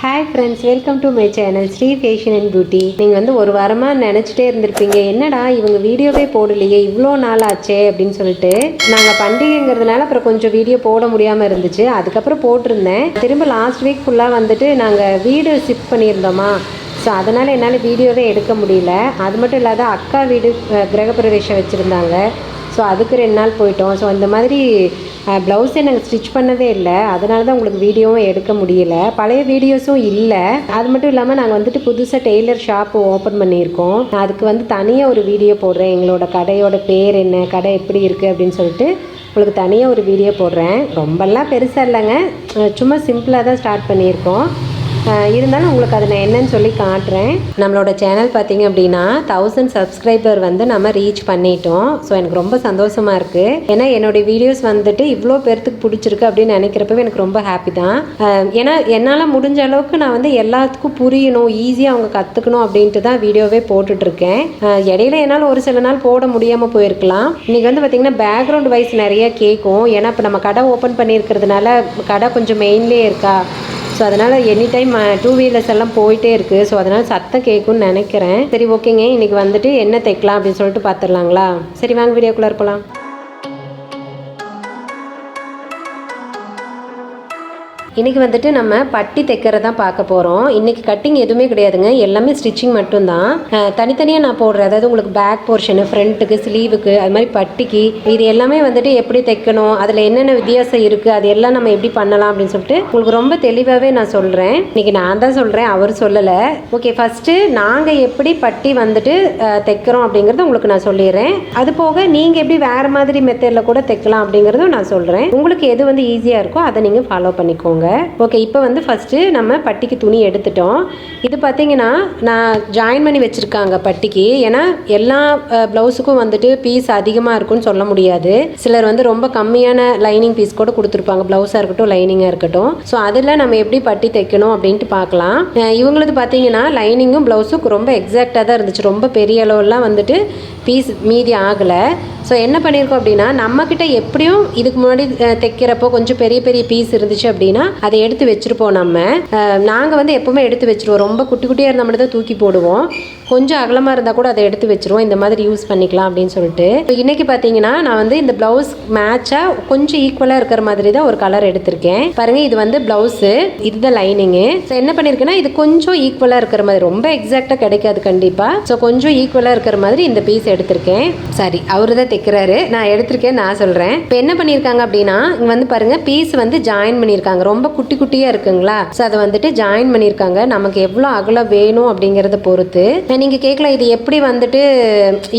Hi friends, welcome to my channel Sri fashion and beauty. நீங்கள் வந்து ஒரு வாரமாக நினச்சிட்டே இருந்திருப்பீங்க, என்னடா இவங்க வீடியோவே போடலையே, இவ்வளோ நாள் ஆச்சே அப்படின்னு சொல்லிட்டு. நாங்கள் பண்டிகைங்கிறதுனால அப்புறம் கொஞ்சம் வீடியோ போட முடியாமல் இருந்துச்சு. அதுக்கப்புறம் போட்டிருந்தேன். திரும்ப லாஸ்ட் வீக் ஃபுல்லாக வந்துட்டு நாங்கள் வீடு ஷிஃப்ட் பண்ணியிருந்தோமா, ஸோ அதனால் என்னால் வீடியோவே எடுக்க முடியல. அது மட்டும் இல்லாத அக்கா வீடு கிரகப்பிரவேசம் வச்சுருந்தாங்க. ஸோ அதுக்கு 2 நாள் போயிட்டோம். ஸோ இந்த மாதிரி ப்ளவுஸே நாங்கள் ஸ்டிச் பண்ணவே இல்லை. அதனால தான் உங்களுக்கு வீடியோவும் எடுக்க முடியல. பழைய வீடியோஸும் இல்லை. அது மட்டும் இல்லாமல் நாங்கள் வந்துட்டு புதுசாக டெய்லர் ஷாப்பு ஓப்பன் பண்ணியிருக்கோம். அதுக்கு வந்து தனியாக ஒரு வீடியோ போடுறேன். எங்களோட கடையோட பேர் என்ன, கடை எப்படி இருக்குது அப்படின்னு சொல்லிட்டு உங்களுக்கு தனியாக ஒரு வீடியோ போடுறேன். ரொம்பலாம் பெருசாக இல்லைங்க, சும்மா சிம்பிளாக தான் ஸ்டார்ட் பண்ணியிருக்கோம். இருந்தாலும் உங்களுக்கு அதை நான் என்னன்னு சொல்லி காட்டுறேன். நம்மளோட சேனல் பார்த்திங்க அப்படின்னா 1000 சப்ஸ்கிரைபர் வந்து நம்ம ரீச் பண்ணிட்டோம். ஸோ எனக்கு ரொம்ப சந்தோஷமாக இருக்குது. ஏன்னா என்னுடைய வீடியோஸ் வந்துட்டு இவ்வளோ பேர்த்துக்கு பிடிச்சிருக்கு அப்படின்னு நினைக்கிறப்பவே எனக்கு ரொம்ப ஹாப்பி தான். ஏன்னா என்னால் முடிஞ்ச அளவுக்கு நான் வந்து எல்லாத்துக்கும் புரியணும், ஈஸியாக அவங்க கற்றுக்கணும் அப்படின்ட்டு தான் வீடியோவே போட்டுட்ருக்கேன். இடையில என்னால் ஒரு சில நாள் போட முடியாமல் போயிருக்கலாம். இன்றைக்கி வந்து பார்த்திங்கன்னா பேக்ரவுண்ட் வைஸ் நிறைய கேட்கும். ஏன்னா இப்போ நம்ம கடை ஓப்பன் பண்ணியிருக்கிறதுனால கடை கொஞ்சம் மெயின்லேயே இருக்கா. ஸோ அதனால் எனி டைம் 2 வீலர்ஸ் எல்லாம் போயிட்டே இருக்குது. ஸோ அதனால் சத்தம் கேட்கும்னு நினைக்கிறேன். சரி, ஓகேங்க. இன்றைக்கி வந்துட்டு என்ன தைக்கலாம் அப்படின்னு சொல்லிட்டு பார்த்துடலாங்களா? சரி, வாங்க வீடியோக்குள்ளே இருக்கலாம். இன்றைக்கி வந்துட்டு நம்ம பட்டி தைக்கிறதான் பார்க்க போகிறோம். இன்றைக்கி கட்டிங் எதுவுமே கிடையாதுங்க, எல்லாமே ஸ்டிச்சிங் மட்டும்தான். தனித்தனியாக நான் போடுறேன். அதாவது உங்களுக்கு பேக் போர்ஷனு, ஃப்ரண்ட்டுக்கு, ஸ்லீவுக்கு, அது மாதிரி பட்டிக்கு, இது எல்லாமே வந்துட்டு எப்படி தைக்கணும், அதில் என்னென்ன வித்தியாசம் இருக்குது, அது எல்லாம் நம்ம எப்படி பண்ணலாம் அப்படின்னு சொல்லிட்டு உங்களுக்கு ரொம்ப தெளிவாகவே நான் சொல்கிறேன். இன்றைக்கி நான் தான் சொல்கிறேன், அவர் சொல்லலை. ஓகே, ஃபஸ்ட்டு நாங்கள் எப்படி பட்டி வந்துட்டு தைக்கிறோம் அப்படிங்கிறத உங்களுக்கு நான் சொல்லிடுறேன். அது போக நீங்கள் எப்படி வேறு மாதிரி மெத்தடில் கூட தைக்கலாம் அப்படிங்கிறதும் நான் சொல்கிறேன். உங்களுக்கு எது வந்து ஈஸியாக இருக்கோ அதை நீங்கள் ஃபாலோ பண்ணிக்கோங்க. ஓகே, இப்போ வந்து ஃபஸ்ட்டு நம்ம பட்டிக்கு துணி எடுத்துட்டோம். இது பார்த்தீங்கன்னா நான் ஜாயின் பண்ணி வச்சுருக்காங்க பட்டிக்கு. ஏன்னா எல்லா ப்ளவுஸுக்கும் வந்துட்டு பீஸ் அதிகமாக இருக்குன்னு சொல்ல முடியாது. சிலர் வந்து ரொம்ப கம்மியான லைனிங் பீஸ் கூட கொடுத்துருப்பாங்க, ப்ளவுஸாக இருக்கட்டும் லைனிங்காக இருக்கட்டும். ஸோ அதில் நம்ம எப்படி பட்டி தைக்கணும் அப்படின்ட்டு பார்க்கலாம். இவங்களது பார்த்தீங்கன்னா லைனிங்கும் ப்ளவுஸும் ரொம்ப எக்ஸாக்டாக தான் இருந்துச்சு. ரொம்ப பெரிய அளவுலாம் வந்துட்டு பீஸ் மீதி ஆகலை. ஸோ என்ன பண்ணியிருக்கோம் அப்படின்னா, நம்மக்கிட்ட எப்படியும் இதுக்கு முன்னாடி தைக்கிறப்போ கொஞ்சம் பெரிய பெரிய பீஸ் இருந்துச்சு அப்படின்னா அதை எடுத்து வச்சுருப்போம். நாங்கள் வந்து எப்போவுமே எடுத்து வச்சுருவோம். ரொம்ப குட்டி குட்டியாக இருந்த மட்டும் தான் தூக்கி போடுவோம். கொஞ்சம் அகலமாக இருந்தால் கூட அதை எடுத்து வச்சுருவோம். இந்த மாதிரி யூஸ் பண்ணிக்கலாம் அப்படின்னு சொல்லிட்டு. இன்றைக்கி பார்த்தீங்கன்னா நான் வந்து இந்த ப்ளவுஸ் மேட்சாக கொஞ்சம் ஈக்குவலாக இருக்கிற மாதிரி தான் ஒரு கலர் எடுத்திருக்கேன். பாருங்கள், இது வந்து ப்ளவுஸு, இதுதான் லைனிங்கு. ஸோ என்ன பண்ணியிருக்கேன்னா இது கொஞ்சம் ஈக்குவலாக இருக்கிற மாதிரி, ரொம்ப எக்ஸாக்டாக கிடைக்காது கண்டிப்பாக. ஸோ கொஞ்சம் ஈக்குவலாக இருக்கிற மாதிரி இந்த பீஸ் எடுத்திருக்கேன். சரி, அவரு தான் தைக்கிறாரு, நான் எடுத்திருக்கேன், நான் சொல்கிறேன். இப்போ என்ன பண்ணியிருக்காங்க அப்படின்னா, இங்கே வந்து பாருங்கள் பீஸ் வந்து ஜாயின் பண்ணியிருக்காங்க. ரொம்ப குட்டி குட்டியாக இருக்குங்களா. ஸோ அதை வந்துட்டு ஜாயின் பண்ணியிருக்காங்க. நமக்கு எவ்வளோ அகலம் வேணும் அப்படிங்கிறத பொறுத்து. நீங்கள் கேட்கலாம், இது எப்படி வந்துட்டு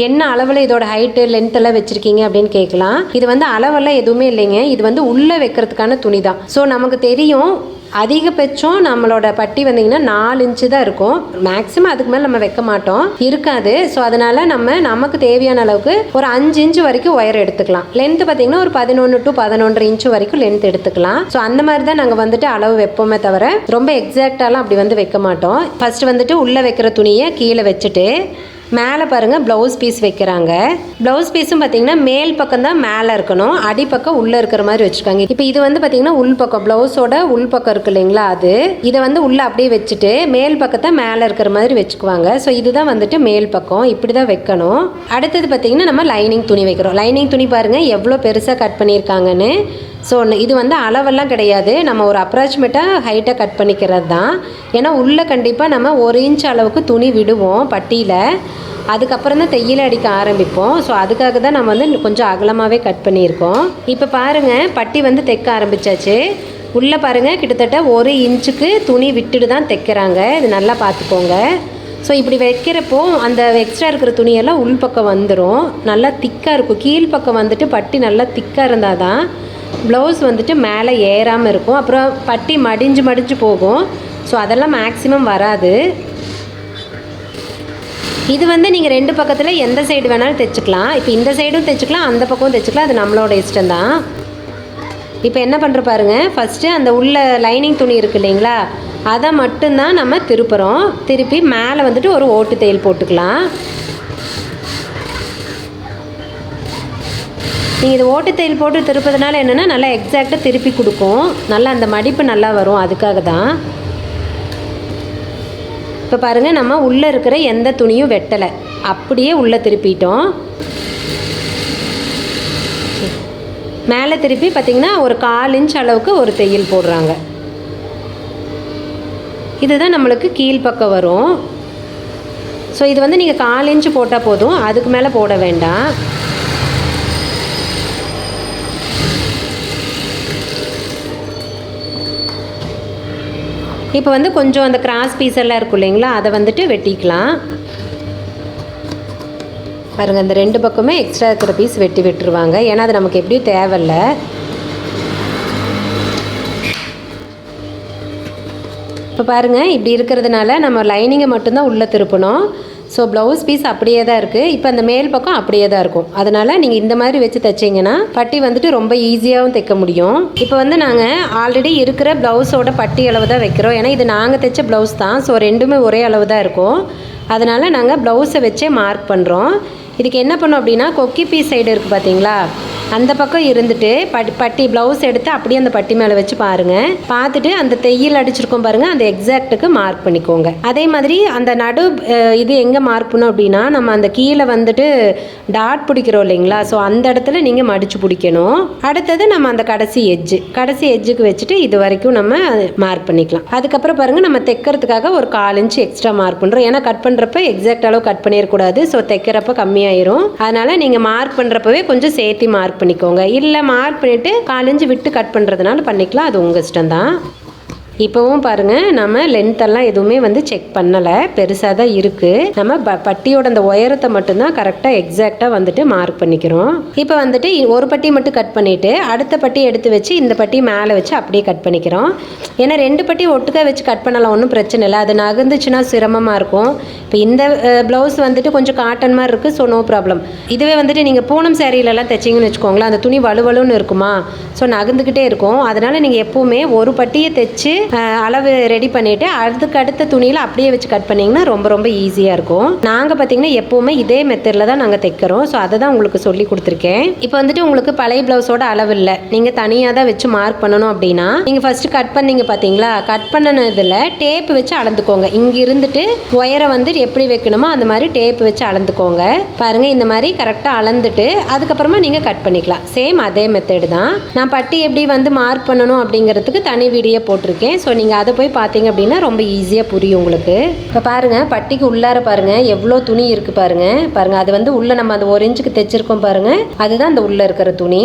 என்ன அளவில் இதோட ஹைட்டு லென்த் எல்லாம் வச்சுருக்கீங்க அப்படின்னு கேட்கலாம். இது வந்து அளவெல்லாம் எதுவுமே இல்லைங்க. இது வந்து உள்ளே வைக்கிறதுக்கான துணி தான். ஸோ நமக்கு தெரியும் அதிகபட்சம் நம்மளோட பட்டி வந்தீங்கன்னா 4 இன்ச்சு தான் இருக்கும். மேக்ஸிமம் அதுக்கு மேலே நம்ம வைக்க மாட்டோம், இருக்காது. ஸோ அதனால் நமக்கு தேவையான அளவுக்கு ஒரு 5 இன்ச்சு வரைக்கும் ஒயர் எடுத்துக்கலாம். லென்த்து பார்த்தீங்கன்னா ஒரு 11 to 11.5 இன்ச்சு வரைக்கும் லென்த் எடுத்துக்கலாம். ஸோ அந்த மாதிரி தான் நாங்கள் வந்துட்டு அளவு வைப்போமே தவிர ரொம்ப எக்ஸாக்டாலாம் அப்படி வந்து வைக்க மாட்டோம். ஃபஸ்ட்டு வந்துட்டு உள்ளே வைக்கிற துணியை கீழே வச்சுட்டு மேலே பாருங்கள் ப்ளவுஸ் பீஸ் வைக்கிறாங்க. ப்ளவுஸ் பீஸும் பார்த்தீங்கன்னா மேல் பக்கம் தான் மேலே இருக்கணும், அடிப்பக்கம் உள்ளே இருக்கிற மாதிரி வச்சுருக்காங்க. இப்போ இது வந்து பார்த்தீங்கன்னா உள் பக்கம், ப்ளவுஸோட உள் பக்கம் இருக்கு இல்லைங்களா, அது இதை வந்து உள்ளே அப்படியே வச்சுட்டு மேல் பக்கத்தை மேலே இருக்கிற மாதிரி வச்சுக்குவாங்க. ஸோ இதுதான் வந்துட்டு மேல் பக்கம், இப்படி தான் வைக்கணும். அடுத்தது பார்த்தீங்கன்னா நம்ம லைனிங் துணி வைக்கிறோம். லைனிங் துணி பாருங்கள் எவ்வளோ பெருசாக கட் பண்ணியிருக்காங்கன்னு. ஸோ இது வந்து அளவெல்லாம் கிடையாது, நம்ம ஒரு அப்ராக்சிமேட்டாக ஹைட்டாக கட் பண்ணிக்கிறது தான். ஏன்னா உள்ளே கண்டிப்பாக நம்ம 1 இன்ச் அளவுக்கு துணி விடுவோம் பட்டியில், அதுக்கப்புறம் தான் தையல் அடிக்க ஆரம்பிப்போம். ஸோ அதுக்காக தான் நம்ம வந்து கொஞ்சம் அகலமாகவே கட் பண்ணியிருக்கோம். இப்போ பாருங்கள் பட்டி வந்து தைக்க ஆரம்பித்தாச்சு. உள்ளே பாருங்கள் கிட்டத்தட்ட 1 இன்ச்சுக்கு துணி விட்டுட்டு தான் தைக்கிறாங்க. இது நல்லா பார்த்துக்கோங்க. ஸோ இப்படி வைக்கிறப்போ அந்த எக்ஸ்ட்ரா இருக்கிற துணியெல்லாம் உள்பக்கம் வந்துடும், நல்லா திக்காக இருக்கும். கீழ்ப்பக்கம் வந்துட்டு பட்டி நல்லா திக்காக இருந்தால் தான் ப்ளவுஸ் வந்துட்டு மேலே ஏறாமல் இருக்கும். அப்புறம் பட்டி மடிஞ்சு போகும். ஸோ அதெல்லாம் மேக்ஸிமம் வராது. இது வந்து நீங்கள் 2 பக்கத்தில் எந்த சைடு வேணாலும் தைச்சிக்கலாம். இப்போ இந்த சைடும் தைச்சிக்கலாம், அந்த பக்கமும் தைச்சிக்கலாம், அது நம்மளோட இஷ்டம்தான். இப்போ என்ன பண்ணுற பாருங்கள், ஃபஸ்ட்டு அந்த உள்ள லைனிங் துணி இருக்குது இல்லைங்களா, அதை மட்டும்தான் நம்ம திருப்புறோம். திருப்பி மேலே வந்துட்டு ஒரு ஓட்டு தையல் போட்டுக்கலாம். நீங்கள் இது ஓட்டு தையல் போட்டு திருப்பதுனால என்னென்னா நல்லா எக்ஸாக்டாக திருப்பி கொடுக்கும், நல்லா அந்த மடிப்பு நல்லா வரும். அதுக்காக தான் இப்போ பாருங்கள், நம்ம உள்ளே இருக்கிற எந்த துணியும் வெட்டலை, அப்படியே உள்ளே திருப்பிட்டோம். மேலே திருப்பி பார்த்திங்கன்னா ஒரு 1/4 இன்ச் அளவுக்கு ஒரு தையல் போடுறாங்க. இதுதான் நம்மளுக்கு கீழ்ப்பக்கம் வரும். ஸோ இது வந்து நீங்கள் 1/4 இன்ச் போட்டால் போதும், அதுக்கு மேலே போட வேண்டாம். இப்போ வந்து கொஞ்சம் அந்த கிராஸ் பீஸ் எல்லாம் இருக்கும் இல்லைங்களா, அதை வந்துட்டு வெட்டிக்கலாம். பாருங்கள், அந்த 2 பக்கமே எக்ஸ்ட்ரா இருக்கிற பீஸ் வெட்டி விட்டுருவாங்க, ஏன்னா அது நமக்கு எப்படியும் தேவையில்ல. இப்போ பாருங்கள், இப்படி இருக்கிறதுனால நம்ம லைனிங்கை மட்டும்தான் உள்ளே திருப்பணும். ஸோ ப்ளவுஸ் பீஸ் அப்படியே தான் இருக்குது. இப்போ அந்த மேல் பக்கம் அப்படியே தான் இருக்கும். அதனால் நீங்கள் இந்த மாதிரி வச்சு தைச்சிங்கன்னா பட்டி வந்துட்டு ரொம்ப ஈஸியாகவும் தைக்க முடியும். இப்போ வந்து நாங்கள் ஆல்ரெடி இருக்கிற ப்ளவுஸோட பட்டி அளவு தான் வைக்கிறோம். ஏன்னா இது நாங்கள் தைச்ச ப்ளவுஸ் தான். ஸோ ரெண்டுமே ஒரே அளவு தான் இருக்கும். அதனால் நாங்கள் ப்ளவுஸை வச்சே மார்க் பண்ணுறோம். இதுக்கு என்ன பண்ணோம் அப்படின்னா, கொக்கி பீஸ் சைடு இருக்குது பார்த்தீங்களா, அந்த பக்கம் இருந்துட்டு பட்டி ப்ளவுஸ் எடுத்து அப்படியே அந்த பட்டி மேலே வச்சு பாருங்கள். பார்த்துட்டு அந்த தையல் அடிச்சிருக்கோம் பாருங்கள், அந்த எக்ஸாக்ட்டுக்கு மார்க் பண்ணிக்கோங்க. அதே மாதிரி அந்த நடு இது எங்கே மார்க் பண்ணோம் அப்படின்னா, நம்ம அந்த கீழே வந்துட்டு டாட் பிடிக்கிறோம் இல்லைங்களா, ஸோ அந்த இடத்துல நீங்கள் மடித்து பிடிக்கணும். அடுத்தது நம்ம அந்த கடைசி எஜ்ஜுக்கு வச்சுட்டு இது வரைக்கும் நம்ம மார்க் பண்ணிக்கலாம். அதுக்கப்புறம் பாருங்கள், நம்ம தைக்கிறதுக்காக ஒரு 1/4 இன்ச் எக்ஸ்ட்ரா மார்க் பண்ணுறோம். ஏன்னா கட் பண்ணுறப்ப எக்ஸாக்ட் அளவு கட் பண்ணிடக்கூடாது. ஸோ தைக்கிறப்ப கம்மியாயிரும். அதனால் நீங்கள் மார்க் பண்ணுறப்பவே கொஞ்சம் சேர்த்து மார்க் பண்ணிக்கோங்க. இல்லை மார்க் பண்ணிவிட்டு 1/4 இன்ச் விட்டு கட் பண்ணுறதுனால பண்ணிக்கலாம், அது உங்கள் இஷ்டம் தான். இப்போவும் பாருங்கள், நம்ம லென்த்தெல்லாம் எதுவுமே வந்து செக் பண்ணலை, பெருசாக தான் இருக்குது. நம்ம பட்டியோட அந்த உயரத்தை மட்டும்தான் கரெக்டாக எக்ஸாக்டாக வந்துட்டு மார்க் பண்ணிக்கிறோம். இப்போ வந்துட்டு ஒரு பட்டி மட்டும் கட் பண்ணிவிட்டு அடுத்த பட்டி எடுத்து வச்சு இந்த பட்டி மேலே வச்சு அப்படியே கட் பண்ணிக்கிறோம். ஏன்னா 2 பட்டி ஒட்டுக்க வச்சு கட் பண்ணலாம், ஒன்றும் பிரச்சனை இல்லை. அது நகர்ந்துச்சுன்னா சிரமமாக இருக்கும். இப்போ இந்த ப்ளவுஸ் வந்துட்டு கொஞ்சம் காட்டன் மாதிரி இருக்குது, ஸோ நோ ப்ராப்ளம். இதுவே வந்துட்டு நீங்கள் பூனம் சேரீலெலாம் தைச்சிங்கன்னு வச்சுக்கோங்களேன், அந்த துணி வலுவலுன்னு இருக்குமா, ஸோ நகர்ந்துக்கிட்டே இருக்கும். அதனால் நீங்கள் எப்போவுமே ஒரு பட்டியை தைச்சு அளவு ரெடி பண்ணிவிட்டு அதுக்கு அடுத்த துணியில் அப்படியே வச்சு கட் பண்ணிங்கன்னா ரொம்ப ரொம்ப ஈஸியாக இருக்கும். நாங்கள் பார்த்திங்கன்னா எப்போவுமே இதே மெத்தடில் தான் நாங்கள் தைக்கிறோம். ஸோ அதை தான் உங்களுக்கு சொல்லி கொடுத்துருக்கேன். இப்போ வந்துட்டு உங்களுக்கு பழைய ப்ளவுஸோட அளவு இல்லை, நீங்கள் தனியாக தான் வச்சு மார்க் பண்ணணும் அப்படின்னா, நீங்கள் ஃபஸ்ட்டு கட் பண்ணிங்க பார்த்தீங்களா, கட் பண்ணினதில் டேப் வச்சு அளந்துக்கோங்க. இங்கே இருந்துட்டு ஒயரை வந்து எப்படி வைக்கணுமோ அந்த மாதிரி டேப் வச்சு அளந்துக்கோங்க. பாருங்கள், இந்த மாதிரி கரெக்டாக அளந்துட்டு அதுக்கப்புறமா நீங்கள் கட் பண்ணிக்கலாம். சேம் அதே மெத்தடு தான். நான் பட்டி எப்படி வந்து மார்க் பண்ணணும் அப்படிங்கிறதுக்கு தனி வீடியோ போட்டிருக்கேன். ஸோ நீங்கள் அதை போய் பார்த்தீங்க அப்படின்னா ரொம்ப ஈஸியாக புரியும் உங்களுக்கு. இப்போ பாருங்கள், பட்டிக்கு உள்ளார பாருங்கள் எவ்வளோ துணி இருக்குது பாருங்கள். அது வந்து உள்ளே நம்ம அந்த 1 இன்ச்சுக்கு தைச்சிருக்கோம் பாருங்கள், அதுதான் அந்த உள்ளே இருக்கிற துணி.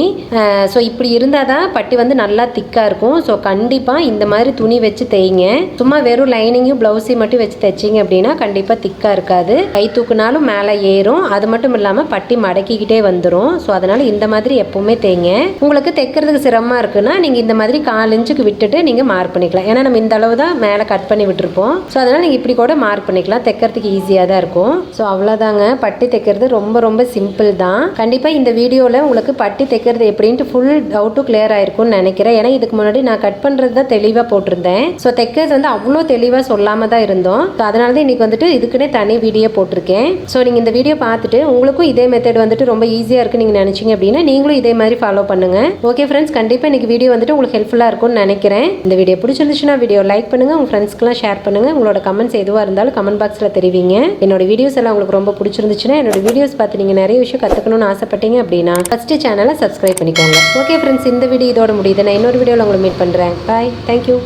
ஸோ இப்படி இருந்தால் தான் பட்டி வந்து நல்லா திக்காக இருக்கும். ஸோ கண்டிப்பாக இந்த மாதிரி துணி வச்சு தைங்க. சும்மா வெறும் லைனிங்கும் ப்ளவுஸையும் மட்டும் வச்சு தைச்சிங்க அப்படின்னா கண்டிப்பாக திக்காக இருக்காது. கை தூக்குனாலும் மேலே ஏறும். அது மட்டும் இல்லாமல் பட்டி மடக்கிக்கிட்டே வந்துடும். ஸோ அதனால் இந்த மாதிரி எப்போவுமே தைங்க. உங்களுக்கு தைக்கிறதுக்கு சிரமமாக இருக்குன்னா நீங்கள் இந்த மாதிரி 1/4 இன்ச்சுக்கு விட்டுட்டு நீங்கள் மார்க் பண்ணிக்கலாம். ஏன்னா நம்ம இந்த அளவு தான் மேலே கட் பண்ணி விட்டுருப்போம். ஸோ அதனால் நீங்கள் இப்படி கூட மார்க் பண்ணிக்கலாம், தைக்கிறதுக்கு ஈஸியாக தான் இருக்கும். ஸோ அவ்வளோதாங்க, பட்டி தைக்கிறது ரொம்ப ரொம்ப சிம்பிள் தான். கண்டிப்பாக இந்த வீடியோவில் உங்களுக்கு பட்டி தைக்கிறது எப்படின்ட்டு ஃபுல் டவுட்டும் கிளியர் ஆயிருக்கும்னு நினைக்கிறேன். ஏன்னா இதுக்கு முன்னாடி நான் கட் பண்ணுறது தான் தெளிவாக போட்டிருந்தேன். ஸோ தைக்கிறது வந்து அவ்வளோ தெளிவாக சொல்லாமல் தான் இருந்தோம். ஸோ அதனால தான் இன்றைக்கி வந்துட்டு இதுக்குன்னே தனி வீடியோ போட்டிருக்கேன். ஸோ நீங்கள் இந்த வீடியோ பார்த்துட்டு உங்களுக்கும் இதே மெத்தட் வந்துட்டு ரொம்ப ஈஸியாக இருக்குன்னு நீங்கள் நினச்சிங்க அப்படின்னா நீங்களும் இதே மாதிரி ஃபாலோ பண்ணுங்கள். ஓகே ஃப்ரெண்ட்ஸ், கண்டிப்பாக இன்றைக்கி வீடியோ வந்துட்டு உங்களுக்கு ஹெல்ப்ஃபுல்லாக இருக்கும்னு நினைக்கிறேன். இந்த வீடியோ பிடிச்சிருந்துச்சுன்னா வீடியோ லைக் பண்ணுங்கள், உங்கள் ஃப்ரெண்ட்ஸ்க்குலாம் ஷேர் பண்ணுங்கள். உங்களோட கமெண்ட்ஸ் எதுவாக இருந்தாலும் கமெண்ட் பாக்ஸில் தெரிவிங்க. என்னோட வீடியோஸ் எல்லாம் உங்களுக்கு ரொம்ப பிடிச்சிருந்துச்சுன்னா, என்னோட வீடியோஸ் பார்த்து நீங்கள் நிறைய விஷயம் கற்றுக்கணும்னு ஆசைப்பட்டீங்க அப்படின்னா ஃபஸ்ட்டு சேனலை சப்ஸ்கிரைப் பண்ணிக்கோங்க. ஓகே ஃப்ரெண்ட்ஸ், இந்த வீடியோ இதோட முடியுது. நான் இன்னொரு வீடியோவில் உங்களை மீட் பண்ணுறேன். பாய், தேங்க்யூ.